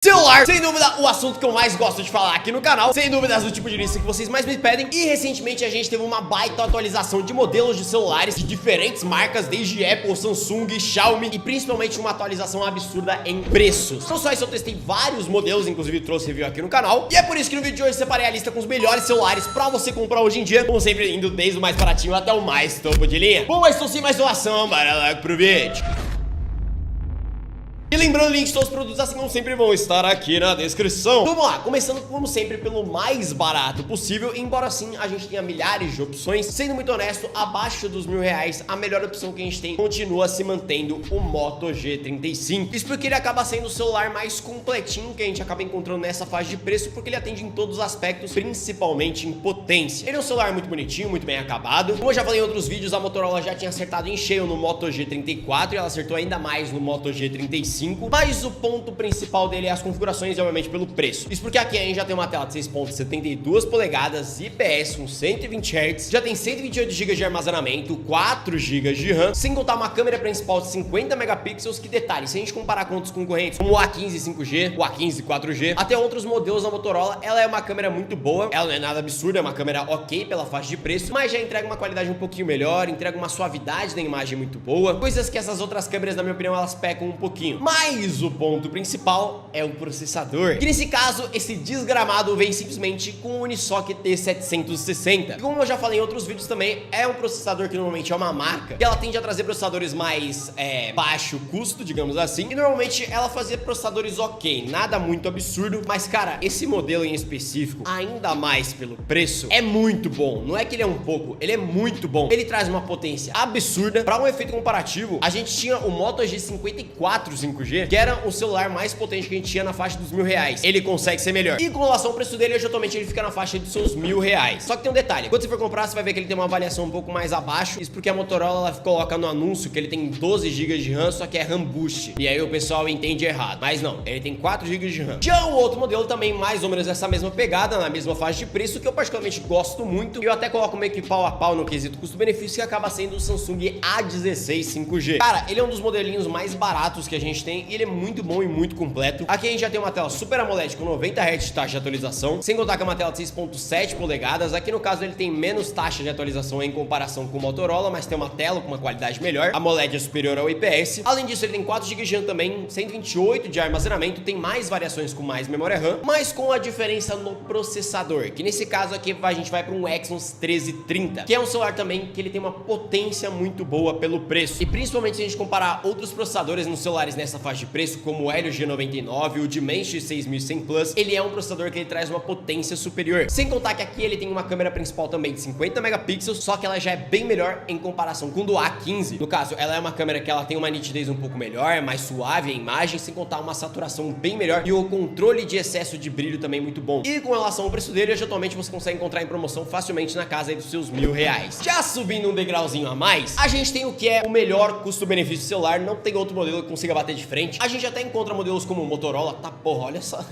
Celular, sem dúvida, o assunto que eu mais gosto de falar aqui no canal. Sem dúvidas, o tipo de lista que vocês mais me pedem. E recentemente a gente teve uma baita atualização de modelos de celulares de diferentes marcas, desde Apple, Samsung, Xiaomi, e principalmente uma atualização absurda em preços. Não só isso, eu testei vários modelos, inclusive trouxe review aqui no canal. E é por isso que no vídeo de hoje separei a lista com os melhores celulares pra você comprar hoje em dia, como sempre, indo desde o mais baratinho até o mais topo de linha. Bom, mas tô sem mais enrolação, bora logo pro vídeo. E lembrando, links de todos os produtos, assim como sempre, vão estar aqui na descrição. Então, vamos lá, começando como sempre pelo mais barato possível. Embora assim a gente tenha milhares de opções, sendo muito honesto, abaixo dos R$1.000, a melhor opção que a gente tem continua se mantendo o Moto G35. Isso porque ele acaba sendo o celular mais completinho que a gente acaba encontrando nessa faixa de preço, porque ele atende em todos os aspectos, principalmente em potência. Ele é um celular muito bonitinho, muito bem acabado. Como eu já falei em outros vídeos, a Motorola já tinha acertado em cheio no Moto G34 e ela acertou ainda mais no Moto G35. Mas o ponto principal dele é as configurações e obviamente pelo preço. Isso porque aqui a gente já tem uma tela de 6.72 polegadas, IPS com 120 Hz, já tem 128 GB de armazenamento, 4 GB de RAM, sem contar uma câmera principal de 50 megapixels, que detalhe, se a gente comparar com outros concorrentes, como o A15 5G, o A15 4G, até outros modelos da Motorola, ela é uma câmera muito boa, ela não é nada absurda, é uma câmera ok pela faixa de preço, mas já entrega uma qualidade um pouquinho melhor, entrega uma suavidade da imagem muito boa, coisas que essas outras câmeras, na minha opinião, elas pecam um pouquinho. Mas o ponto principal é o processador, que nesse caso, esse desgramado vem simplesmente com o Unisoc T760. E como eu já falei em outros vídeos também, é um processador que normalmente é uma marca, que ela tende a trazer processadores mais baixo custo, digamos assim, e normalmente ela fazia processadores ok, nada muito absurdo, mas cara, esse modelo em específico, ainda mais pelo preço, é muito bom. Não é que ele é um pouco, ele é muito bom. Ele traz uma potência absurda. Para um efeito comparativo, a gente tinha o Moto G54 5G, que era o celular mais potente que a gente tinha na faixa dos R$1.000. Ele consegue ser melhor. E com relação ao preço dele, hoje atualmente ele fica na faixa dos seus R$1.000. Só que tem um detalhe, quando você for comprar, você vai ver que ele tem uma avaliação um pouco mais abaixo. Isso porque a Motorola, ela coloca no anúncio que ele tem 12 GB de RAM, só que é RAM Boost. E aí o pessoal entende errado. Mas não, ele tem 4 GB de RAM. Já o outro modelo também, mais ou menos essa mesma pegada, na mesma faixa de preço, que eu particularmente gosto muito. E eu até coloco meio que pau a pau no quesito custo-benefício, que acaba sendo o Samsung A16 5G. Cara, ele é um dos modelinhos mais baratos que a gente tem e ele é muito bom e muito completo. Aqui a gente já tem uma tela Super AMOLED com 90 Hz de taxa de atualização, sem contar que é uma tela de 6.7 polegadas. Aqui no caso ele tem menos taxa de atualização em comparação com o Motorola, mas tem uma tela com uma qualidade melhor. A AMOLED é superior ao IPS. Além disso, ele tem 4 GB de RAM também, 128 de armazenamento, tem mais variações com mais memória RAM, mas com a diferença no processador, que nesse caso aqui a gente vai para um Exynos 1330, que é um celular também que ele tem uma potência muito boa pelo preço. E principalmente se a gente comparar outros processadores nos celulares nessa faixa de preço, como o Helio G99, o Dimensity 6100 Plus, ele é um processador que ele traz uma potência superior. Sem contar que aqui ele tem uma câmera principal também de 50 megapixels, só que ela já é bem melhor em comparação com o do A15. No caso, ela é uma câmera que ela tem uma nitidez um pouco melhor, é mais suave a imagem, sem contar uma saturação bem melhor e o controle de excesso de brilho também muito bom. E com relação ao preço dele, hoje atualmente você consegue encontrar em promoção facilmente na casa aí dos seus R$1.000. Já subindo um degrauzinho a mais, a gente tem o que é o melhor custo-benefício celular, não tem outro modelo que consiga bater de frente. A gente até encontra modelos como o Motorola, tá porra, olha só.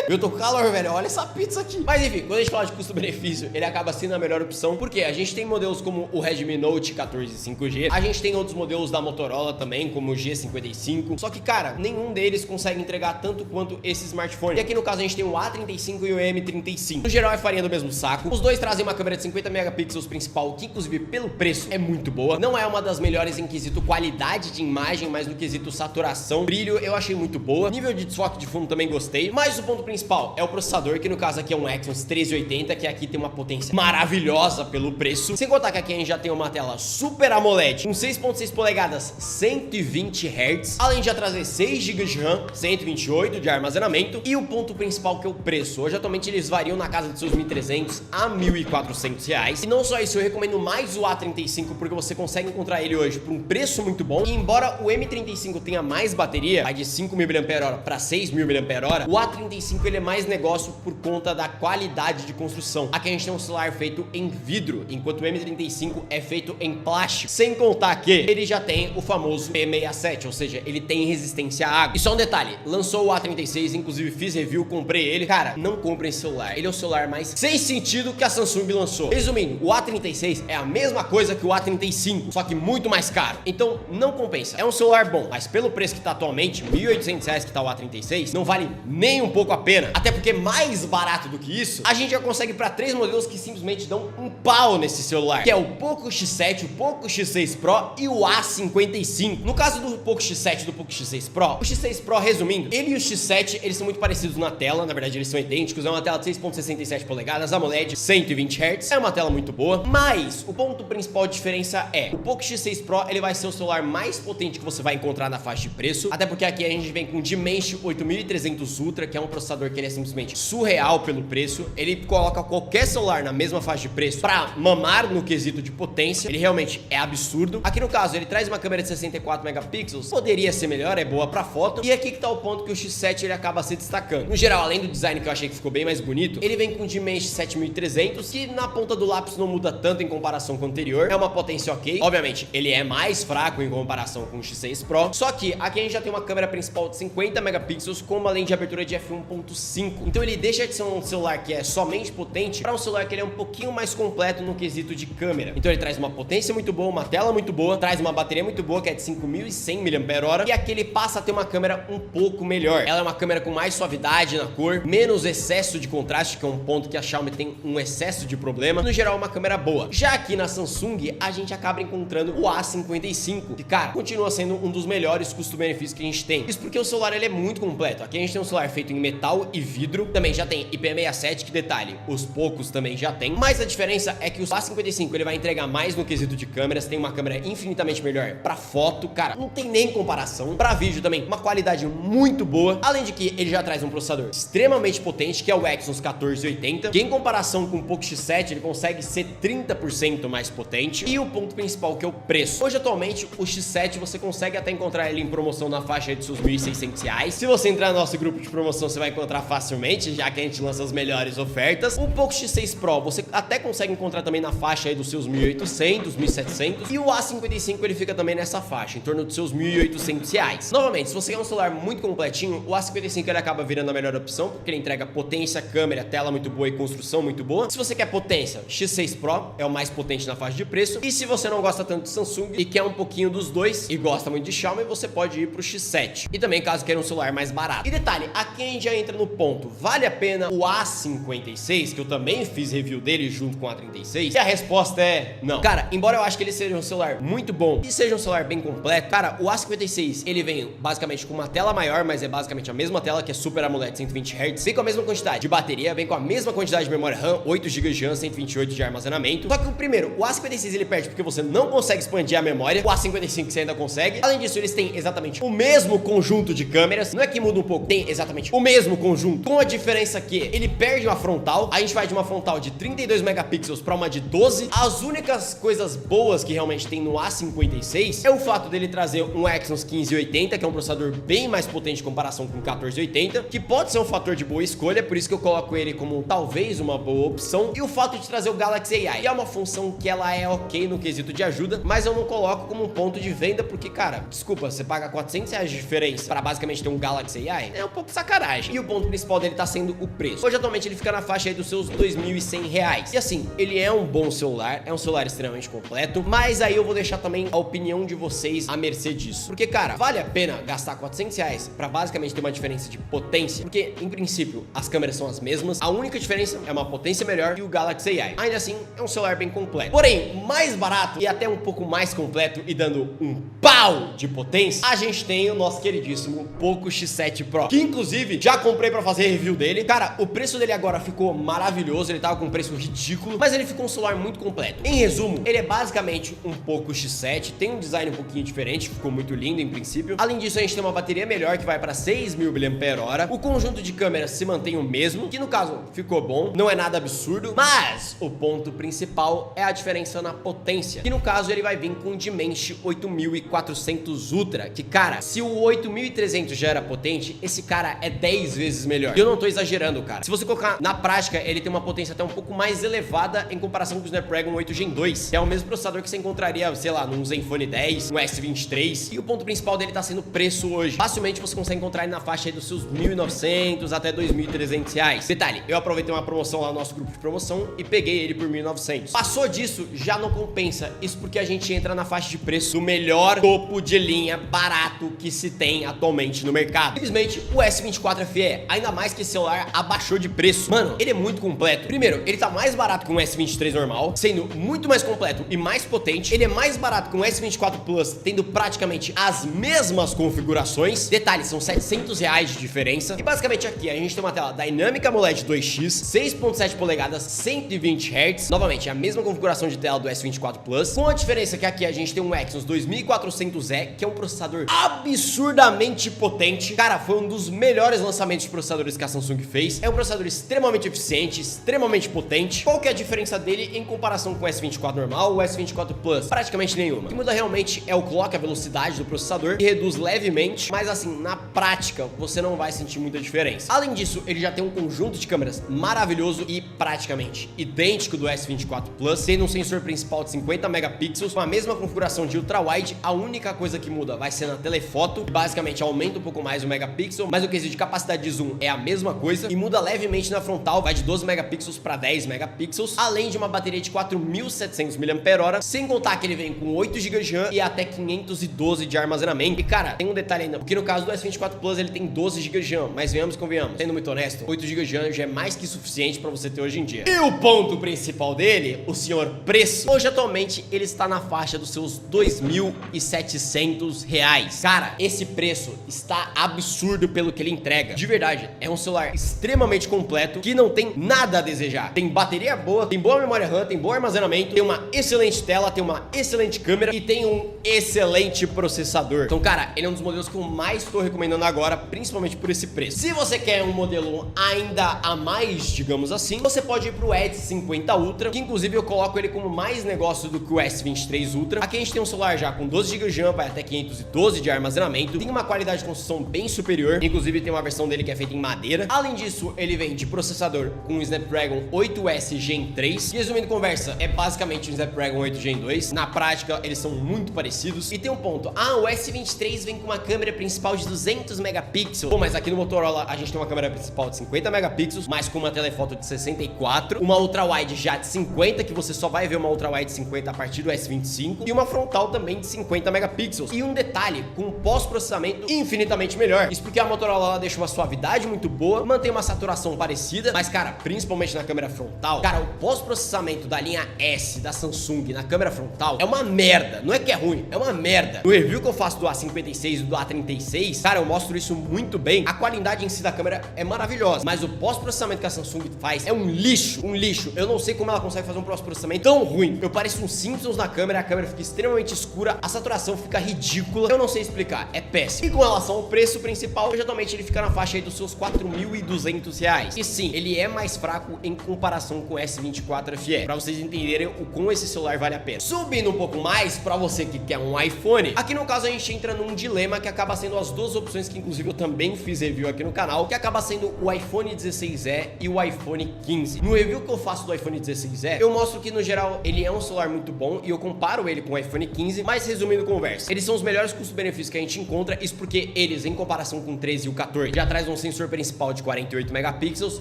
Eu tô com calor, velho, olha essa pizza aqui. Mas enfim, quando a gente fala de custo-benefício, ele acaba sendo a melhor opção, porque a gente tem modelos como o Redmi Note 14 5G, a gente tem outros modelos da Motorola também, como o G55, só que, cara, nenhum deles consegue entregar tanto quanto esse smartphone. E aqui no caso a gente tem o A35 e o M35. No geral é farinha do mesmo saco. Os dois trazem uma câmera de 50 megapixels principal, que inclusive pelo preço é muito boa. Não é uma das melhores em quesito qualidade de imagem, mas no quesito saturação, brilho, eu achei muito boa. Nível de desfoque de fundo também gostei. Mas o ponto principal é o processador, que no caso aqui é um Exynos 1380, que aqui tem uma potência maravilhosa pelo preço. Sem contar que aqui a gente já tem uma tela Super AMOLED com 6.6 polegadas, 120 Hz, além de já trazer 6 GB de RAM, 128 de armazenamento. E o ponto principal que é o preço. Hoje atualmente eles variam na casa de seus R$1.300 a R$1.400. E não só isso, eu recomendo mais o A35, porque você consegue encontrar ele hoje por um preço muito bom. E embora o M35 tenha mais bateria, vai de 5.000 mAh para 6.000 mAh, o A35 A35 ele é mais negócio por conta da qualidade de construção. Aqui a gente tem um celular feito em vidro, enquanto o M35 é feito em plástico. Sem contar que ele já tem o famoso P67, ou seja, ele tem resistência à água. E só um detalhe, lançou o A36, inclusive fiz review, comprei ele. Cara, não comprem esse celular. Ele é o celular mais sem sentido que a Samsung lançou. Resumindo, o A36 é a mesma coisa que o A35, só que muito mais caro. Então, não compensa. É um celular bom, mas pelo preço que tá atualmente, R$1.800 que tá o A36, não vale nem um pouco a pena. Até porque mais barato do que isso, a gente já consegue para 3 modelos que simplesmente dão um pau nesse celular, que é o Poco X7, o Poco X6 Pro e o A55. No caso do Poco X7 e do Poco X6 Pro, o X6 Pro, resumindo, ele e o X7, eles são muito parecidos na tela, na verdade eles são idênticos, é uma tela de 6.67 polegadas, AMOLED, 120 Hz, é uma tela muito boa, mas o ponto principal de diferença é, o Poco X6 Pro, ele vai ser o celular mais potente que você vai encontrar na faixa de preço, até porque aqui a gente vem com o Dimensity 8300 Ultra, que é um processador que ele é simplesmente surreal pelo preço, ele coloca qualquer celular na mesma faixa de preço pra mamar no quesito de potência, ele realmente é absurdo. Aqui no caso, ele traz uma câmera de 64 megapixels, poderia ser melhor, é boa pra foto, e aqui que tá o ponto que o X7 ele acaba se destacando. No geral, além do design que eu achei que ficou bem mais bonito, ele vem com o Dimensity 7300, que na ponta do lápis não muda tanto em comparação com o anterior, é uma potência ok, obviamente ele é mais fraco em comparação com o X6 Pro, só que aqui a gente já tem uma câmera principal de 50 megapixels com uma lente de abertura de f1.5, então ele deixa de ser um celular que é somente potente para um celular que ele é um pouquinho mais completo no quesito de câmera. Então ele traz uma potência muito boa, uma tela muito boa, traz uma bateria muito boa que é de 5.100 mAh, e aqui ele passa a ter uma câmera um pouco melhor. Ela é uma câmera com mais suavidade na cor, menos excesso de contraste, que é um ponto que a Xiaomi tem um excesso de problema. No geral, uma câmera boa. Já aqui na Samsung, a gente acaba encontrando o A55, que, cara, continua sendo um dos melhores custo-benefício que a gente tem. Isso porque o celular ele é muito completo. Aqui a gente tem um celular feito em metal e vidro, também já tem IP67, que detalhe, os poucos também já tem, mas a diferença é que o A55 ele vai entregar mais no quesito de câmeras, tem uma câmera infinitamente melhor pra foto, cara, não tem nem comparação. Pra vídeo também, uma qualidade muito boa, além de que ele já traz um processador extremamente potente, que é o Exynos 1480, que em comparação com o Poco X7, ele consegue ser 30% mais potente, e o ponto principal, que é o preço. Hoje, atualmente, o X7 você consegue até encontrar ele em promoção na faixa de seus R$1.600. Se você entrar no nosso grupo de promoção, você vai encontrar facilmente, já que a gente lança as melhores ofertas. O Poco X6 Pro, você até consegue encontrar também na faixa aí dos seus 1.800, 1.700, e o A55 ele fica também nessa faixa, em torno dos seus R$1.800. Novamente, se você quer um celular muito completinho, o A55 ele acaba virando a melhor opção, porque ele entrega potência, câmera, tela muito boa e construção muito boa. Se você quer potência, X6 Pro é o mais potente na faixa de preço, e se você não gosta tanto de Samsung e quer um pouquinho dos dois, e gosta muito de Xiaomi, você pode ir pro X7. E também caso queira um celular mais barato. E detalhe, aqui a gente já entra no ponto, vale a pena o A56, que eu também fiz review dele junto com o A36? E a resposta é não. Cara, embora eu acho que ele seja um celular muito bom e seja um celular bem completo, cara, o A56, ele vem basicamente com uma tela maior, mas é basicamente a mesma tela, que é Super AMOLED 120 Hz, vem com a mesma quantidade de bateria, vem com a mesma quantidade de memória RAM, 8 GB de RAM, 128 de armazenamento. Só que o primeiro, o A56 ele perde porque você não consegue expandir a memória, o A55 você ainda consegue. Além disso, eles têm exatamente o mesmo conjunto de câmeras, não é que muda um pouco, tem exatamente o mesmo conjunto, com a diferença que ele perde uma frontal, a gente vai de uma frontal de 32 megapixels para uma de 12. As únicas coisas boas que realmente tem no A56 é o fato dele trazer um Exynos 1580, que é um processador bem mais potente em comparação com o 1480, que pode ser um fator de boa escolha, por isso que eu coloco ele como talvez uma boa opção, e o fato de trazer o Galaxy AI, que é uma função que ela é ok no quesito de ajuda, mas eu não coloco como um ponto de venda, porque, cara, desculpa, você paga R$400 de diferença para basicamente ter um Galaxy AI, é um pouco sacanagem. E o ponto principal dele tá sendo o preço. Hoje, atualmente, ele fica na faixa aí dos seus R$2.100. E assim, ele é um bom celular, é um celular extremamente completo, mas aí eu vou deixar também a opinião de vocês à mercê disso. Porque, cara, vale a pena gastar R$400 para basicamente ter uma diferença de potência? Porque, em princípio, as câmeras são as mesmas, a única diferença é uma potência melhor e o Galaxy AI. Ainda assim, é um celular bem completo. Porém, mais barato e até um pouco mais completo e dando um pau de potência, a gente tem o nosso queridíssimo Poco X7 Pro, que inclusive já comprei pra fazer review dele. Cara, o preço dele agora ficou maravilhoso, ele tava com um preço ridículo, mas ele ficou um celular muito completo. Em resumo, ele é basicamente um Poco X7, tem um design um pouquinho diferente, ficou muito lindo em princípio. Além disso, a gente tem uma bateria melhor que vai pra 6.000 mAh. O conjunto de câmeras se mantém o mesmo, que no caso ficou bom, não é nada absurdo, mas o ponto principal é a diferença na potência, que no caso ele vai vir com o Dimensity 8400 Ultra, que, cara, se o 8300 já era potente, esse cara é 10 vezes vezes melhor. E eu não tô exagerando, cara. Se você colocar na prática, ele tem uma potência até um pouco mais elevada em comparação com o Snapdragon 8 Gen 2, que é o mesmo processador que você encontraria, sei lá, num Zenfone 10, um S23. E o ponto principal dele tá sendo o preço hoje. Facilmente você consegue encontrar ele na faixa aí dos seus 1.900 até 2.300 reais. Detalhe, eu aproveitei uma promoção lá no nosso grupo de promoção e peguei ele por 1.900. Passou disso, já não compensa. Isso porque a gente entra na faixa de preço do melhor topo de linha barato que se tem atualmente no mercado. Simplesmente o S24 FE, ainda mais que esse celular abaixou de preço. Mano, ele é muito completo. Primeiro, ele tá mais barato que um S23 normal, sendo muito mais completo e mais potente. Ele é mais barato que um S24 Plus, tendo praticamente as mesmas configurações. Detalhe, são 700 reais de diferença. E basicamente aqui a gente tem uma tela Dynamic AMOLED 2X, 6.7 polegadas, 120 Hz. Novamente, a mesma configuração de tela do S24 Plus, com a diferença que aqui a gente tem um Exynos 2400E, que é um processador absurdamente potente. Cara, foi um dos melhores lançamentos de processadores que a Samsung fez. É um processador extremamente eficiente, extremamente potente. Qual que é a diferença dele em comparação com o S24 normal ou o S24 Plus? Praticamente nenhuma. O que muda realmente é o clock, a velocidade do processador, que reduz levemente, mas assim, na prática, você não vai sentir muita diferença. Além disso, ele já tem um conjunto de câmeras maravilhoso e praticamente idêntico do S24 Plus, tendo um sensor principal de 50 megapixels, com a mesma configuração de ultra-wide. A única coisa que muda vai ser na telefoto, que basicamente aumenta um pouco mais o megapixel, mas o quesito de capacidade de zoom é a mesma coisa, e muda levemente na frontal, vai de 12 megapixels para 10 megapixels, além de uma bateria de 4.700 mAh, sem contar que ele vem com 8 GB de RAM e até 512 de armazenamento. E cara, tem um detalhe ainda, porque no caso do S24 Plus ele tem 12 GB de RAM, mas venhamos e convenhamos, sendo muito honesto, 8 GB de RAM já é mais que suficiente para você ter hoje em dia. E o ponto principal dele, o senhor preço, hoje atualmente ele está na faixa dos seus R$2.700. Cara, esse preço está absurdo pelo que ele entrega. De verdade, é um celular extremamente completo, que não tem nada a desejar. Tem bateria boa, tem boa memória RAM, tem bom armazenamento, tem uma excelente tela, tem uma excelente câmera e tem um excelente processador. Então, cara, ele é um dos modelos que eu mais estou recomendando agora, principalmente por esse preço. Se você quer um modelo ainda a mais, digamos assim, você pode ir pro Edge 50 Ultra, que inclusive eu coloco ele como mais negócio do que o S23 Ultra. Aqui a gente tem um celular já com 12 GB de RAM, vai até 512 de armazenamento, tem uma qualidade de construção bem superior, inclusive tem uma versão dele que é feita em madeira. Além disso, ele vem de processador com o Snapdragon 8S Gen 3, e resumindo conversa, é basicamente o Snapdragon 8 Gen 2. Na prática, eles são muito parecidos. E tem um ponto, o S23 vem com uma câmera principal de 200 megapixels. Pô, mas aqui no Motorola a gente tem uma câmera principal de 50 megapixels, mas com uma telefoto de 64, uma ultra-wide já de 50, que você só vai ver uma ultra-wide de 50 a partir do S25, e uma frontal também de 50 megapixels. E um detalhe, com pós-processamento infinitamente melhor. Isso porque a Motorola ela deixa uma suavidade muito boa, mantém uma saturação parecida, mas cara, principalmente na câmera frontal, cara, o pós-processamento da linha S da Samsung na câmera frontal é uma merda. Não é que é ruim, é uma merda. No review que eu faço do A56 e do A36, cara, eu mostro isso muito bem. A qualidade em si da câmera é maravilhosa, mas o pós-processamento que a Samsung faz é um lixo, um lixo. Eu não sei como ela consegue fazer um pós-processamento tão ruim. Eu pareço um Simpsons na câmera, a câmera fica extremamente escura, a saturação fica ridícula. Eu não sei explicar, é péssimo. E com relação ao preço principal, atualmente ele fica na faixa aí dos seus R$4.200. E sim, ele é mais fraco em comparação com o S24 FE, pra vocês entenderem o quão esse celular vale a pena. Subindo um pouco mais, pra você que quer um iPhone, aqui no caso a gente entra num dilema que acaba sendo as duas opções que inclusive eu também fiz review aqui no canal, que acaba sendo o iPhone 16e e o iPhone 15. No review que eu faço do iPhone 16e, eu mostro que no geral ele é um celular muito bom e eu comparo ele com o iPhone 15, mas resumindo conversa, eles são os melhores custo-benefício que a gente encontra, isso porque eles, em comparação com o 13 e o 14, já traz um sensor principal de 48 megapixels,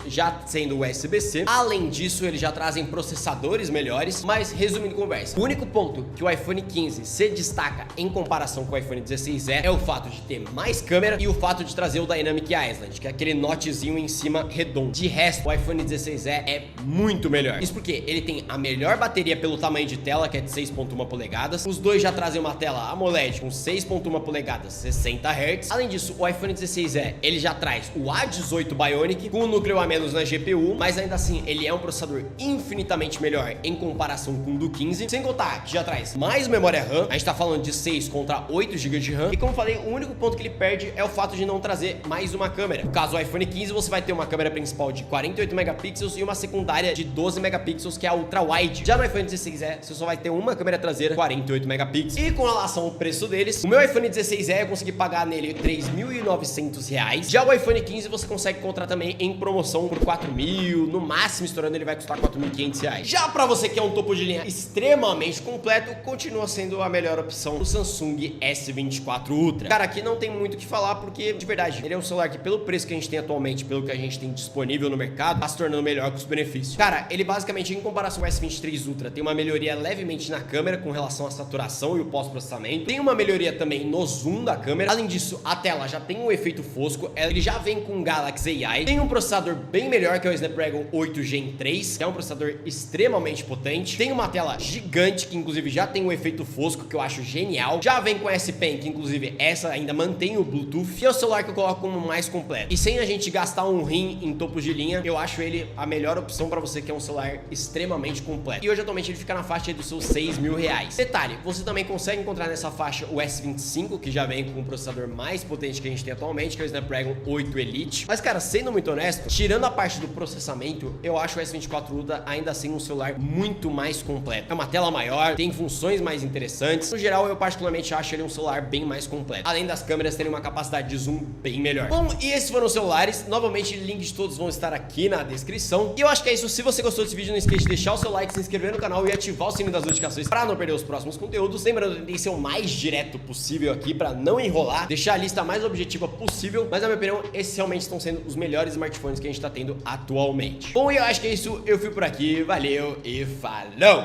já sendo USB-C. Além disso, eles já trazem processadores melhores, mas resumindo conversa, o único ponto que o iPhone 15 se destaca em comparação com o iPhone 16e é o fato de ter mais câmera e o fato de trazer o Dynamic Island, que é aquele notchzinho em cima redondo. De resto, o iPhone 16e é muito melhor. Isso porque ele tem a melhor bateria pelo tamanho de tela, que é de 6.1 polegadas. Os dois já trazem uma tela AMOLED com 6.1 polegadas, 60 Hz. Além disso, o iPhone 16e, ele já traz o A18 Bionic com um núcleo a menos na GPU, mas ainda assim, ele é um processador infinitamente melhor em comparação com o do 15, sem contar que já traz mais memória RAM. A gente tá falando de 6 contra 8 GB de RAM. E como eu falei, o único ponto que ele perde é o fato de não trazer mais uma câmera. No caso do iPhone 15, você vai ter uma câmera principal de 48 megapixels e uma secundária de 12 megapixels, que é a ultra wide. Já no iPhone 16e, você só vai ter uma câmera traseira 48 megapixels. E com relação ao preço deles, o meu iPhone 16e eu consegui pagar nele R$3.900. Já o iPhone iPhone 15 você consegue encontrar também em promoção por 4.000, no máximo estourando ele vai custar 4.500 reais. Já pra você que é um topo de linha extremamente completo, continua sendo a melhor opção o Samsung S24 Ultra. Cara, aqui não tem muito o que falar porque, de verdade, ele é um celular que pelo preço que a gente tem atualmente, pelo que a gente tem disponível no mercado, tá se tornando melhor com os benefícios. Cara, ele basicamente, em comparação ao S23 Ultra, tem uma melhoria levemente na câmera com relação à saturação e o pós-processamento. Tem uma melhoria também no zoom da câmera. Além disso, a tela já tem um efeito fosco, ele já vem com Galaxy AI, tem um processador bem melhor que é o Snapdragon 8 Gen 3, que é um processador extremamente potente, tem uma tela gigante que inclusive já tem um efeito fosco que eu acho genial, já vem com S Pen, que inclusive essa ainda mantém o Bluetooth, e é o celular que eu coloco como mais completo. E sem a gente gastar um rim em topos de linha, eu acho ele a melhor opção para você que é um celular extremamente completo. E hoje atualmente ele fica na faixa dos seus 6.000 reais. Detalhe, você também consegue encontrar nessa faixa o S25, que já vem com o processador mais potente que a gente tem atualmente, que é o Snapdragon 8 Elite. Mas cara, sendo muito honesto, tirando a parte do processamento, eu acho o S24 Ultra ainda assim um celular muito mais completo. É uma tela maior, tem funções mais interessantes. No geral, eu particularmente acho ele um celular bem mais completo, além das câmeras terem uma capacidade de zoom bem melhor. Bom, e esses foram os celulares. Novamente, links de todos vão estar aqui na descrição. E eu acho que é isso. Se você gostou desse vídeo, não esqueça de deixar o seu like, se inscrever no canal e ativar o sininho das notificações para não perder os próximos conteúdos. Lembrando, eu tentei ser o mais direto possível aqui para não enrolar, deixar a lista mais objetiva possível, mas na minha opinião, esses realmente estão sendo os melhores smartphones que a gente tá tendo atualmente. Bom, e eu acho que é isso. Eu fui por aqui, valeu e falou!